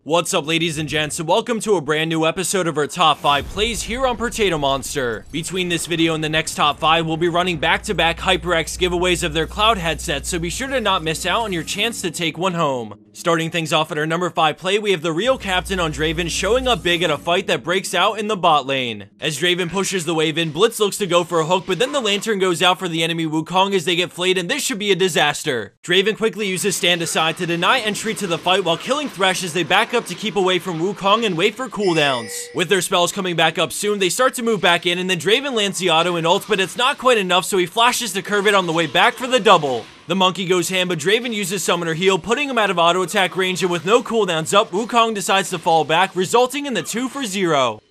What's up, ladies and gents, and welcome to a brand new episode of our top 5 plays here on Potato Monster. Between this video and the next top 5, we'll be running back-to-back HyperX giveaways of their cloud headsets, so be sure to not miss out on your chance to take one home. Starting things off at our number 5 play, we have the real captain on Draven showing up big at a fight that breaks out in the bot lane. As Draven pushes the wave in, Blitz looks to go for a hook, but then the lantern goes out for the enemy Wukong as they get flayed, and this should be a disaster. Draven quickly uses stand aside to deny entry to the fight while killing Thresh as they back up to keep away from Wukong and wait for cooldowns. With their spells coming back up soon, they start to move back in, and then Draven lands the auto and ult, but it's not quite enough, so he flashes to curve it on the way back for the double. The monkey goes ham, but Draven uses summoner heal, putting him out of auto attack range, and with no cooldowns up, Wukong decides to fall back, resulting in the 2-for-0.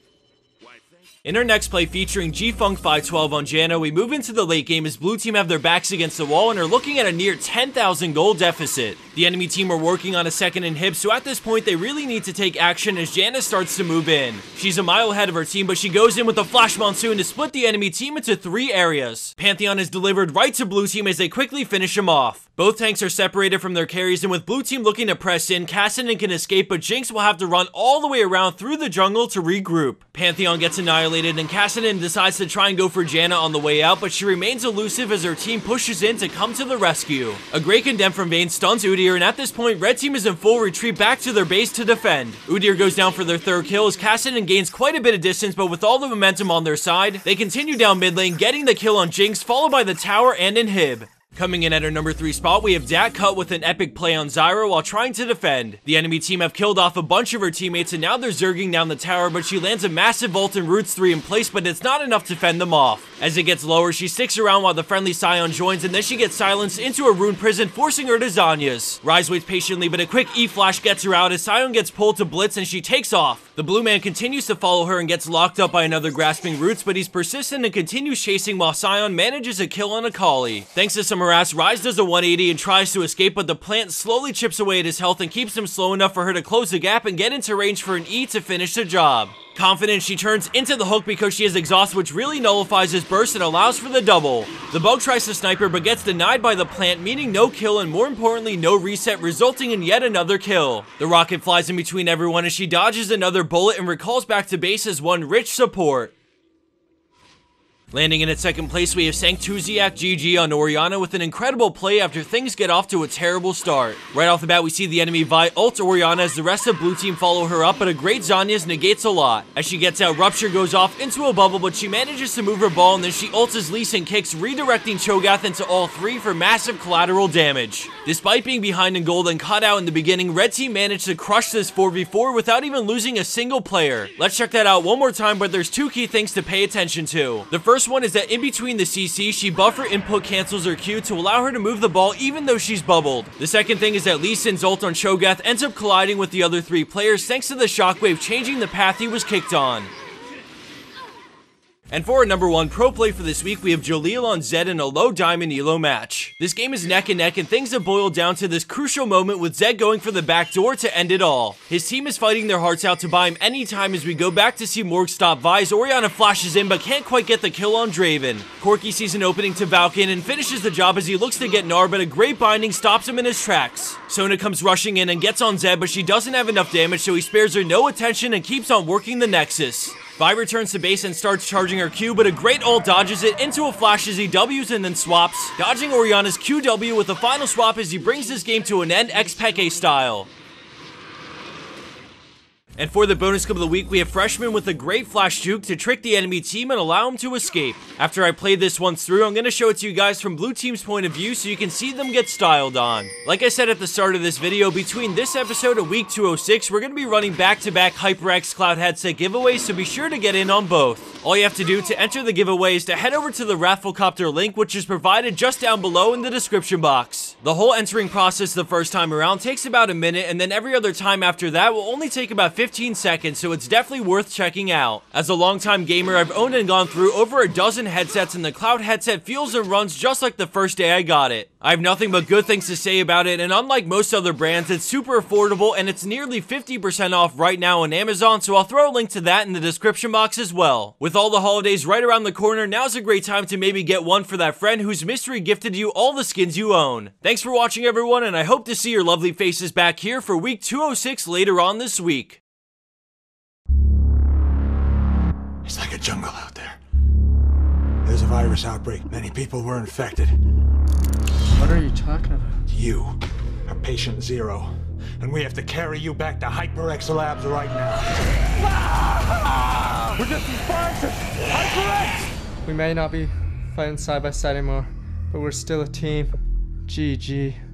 In our next play featuring G-Funk 512 on Janna, we move into the late game as blue team have their backs against the wall and are looking at a near 10,000 gold deficit. The enemy team are working on a second inhib, so at this point they really need to take action as Janna starts to move in. She's a mile ahead of her team, but she goes in with a flash monsoon to split the enemy team into 3 areas. Pantheon is delivered right to blue team as they quickly finish him off. Both tanks are separated from their carries, and with blue team looking to press in, Cassidy can escape, but Jinx will have to run all the way around through the jungle to regroup. Pantheon gets annihilated, and Cassidy decides to try and go for Janna on the way out, but she remains elusive as her team pushes in to come to the rescue. A great condemn from Vayne stuns Udyr, and at this point, red team is in full retreat back to their base to defend. Udyr goes down for their 3rd kill as Cassidy gains quite a bit of distance, but with all the momentum on their side, they continue down mid lane, getting the kill on Jinx, followed by the tower and inhib. Coming in at our number 3 spot, we have DatCut with an epic play on Zyra while trying to defend. The enemy team have killed off a bunch of her teammates and now they're zerging down the tower, but she lands a massive ult and roots 3 in place, but it's not enough to fend them off. As it gets lower, she sticks around while the friendly Sion joins, and then she gets silenced into a rune prison, forcing her to Zhonya's. Ryze waits patiently, but a quick E-flash gets her out as Sion gets pulled to Blitz and she takes off. The blue man continues to follow her and gets locked up by another grasping roots, but he's persistent and continues chasing while Sion manages a kill on a Akali. Thanks to some harass, Ryze does a 180 and tries to escape, but the plant slowly chips away at his health and keeps him slow enough for her to close the gap and get into range for an E to finish the job. Confident, she turns into the hook because she is exhausted, which really nullifies his burst and allows for the double. The bug tries to snipe her but gets denied by the plant, meaning no kill and more importantly no reset, resulting in yet another kill. The rocket flies in between everyone as she dodges another bullet and recalls back to base as one rich support. Landing in at 2nd place, we have Sanctusiak GG on Orianna with an incredible play after things get off to a terrible start. Right off the bat, we see the enemy Vi ult Orianna as the rest of blue team follow her up, but a great Zhonya's negates a lot. As she gets out, Rupture goes off into a bubble, but she manages to move her ball, and then she ults as Lee Sin kicks, redirecting Cho'Gath into all 3 for massive collateral damage. Despite being behind in gold and caught out in the beginning, red team managed to crush this 4v4 without even losing a single player. Let's check that out one more time, but there's 2 key things to pay attention to. The first one is that in between the CC, she buffer input cancels her Q to allow her to move the ball even though she's bubbled. The second thing is that Lee Sin's ult on Cho'Gath ends up colliding with the other 3 players thanks to the shockwave changing the path he was kicked on. And for our number 1 pro play for this week, we have Djalil on Zed in a low diamond elo match. This game is neck and neck, and things have boiled down to this crucial moment with Zed going for the back door to end it all. His team is fighting their hearts out to buy him anytime as we go back to see Morg stop Vi. Orianna flashes in but can't quite get the kill on Draven. Corki sees an opening to Valken and finishes the job as he looks to get Gnar, but a great binding stops him in his tracks. Sona comes rushing in and gets on Zed, but she doesn't have enough damage, so he spares her no attention and keeps on working the Nexus. Vi returns to base and starts charging her Q, but a great ult dodges it into a flash as he Ws and then swaps, dodging Orianna's QW with a final swap as he brings this game to an end ex-Peke style. And for the bonus clip of the week, we have Freshman with a great flash juke to trick the enemy team and allow him to escape. After I played this once through, I'm going to show it to you guys from blue team's point of view so you can see them get styled on. Like I said at the start of this video, between this episode and week 206, we're going to be running back-to-back HyperX cloud headset giveaways, so be sure to get in on both. All you have to do to enter the giveaway is to head over to the Rafflecopter link, which is provided just down below in the description box. The whole entering process the first time around takes about a minute, and then every other time after that will only take about 15 15 seconds, so it's definitely worth checking out. As a longtime gamer, I've owned and gone through over a dozen headsets, and the Cloud headset feels and runs just like the first day I got it. I have nothing but good things to say about it, and unlike most other brands, it's super affordable and it's nearly 50% off right now on Amazon, so I'll throw a link to that in the description box as well. With all the holidays right around the corner, now's a great time to maybe get one for that friend who's mystery gifted you all the skins you own. Thanks for watching, everyone, and I hope to see your lovely faces back here for week 206 later on this week. It's like a jungle out there. There's a virus outbreak. Many people were infected. What are you talking about? You are patient 0, and we have to carry you back to HyperX Labs right now. We're just sponsors! HyperX! We may not be fighting side by side anymore, but we're still a team. GG.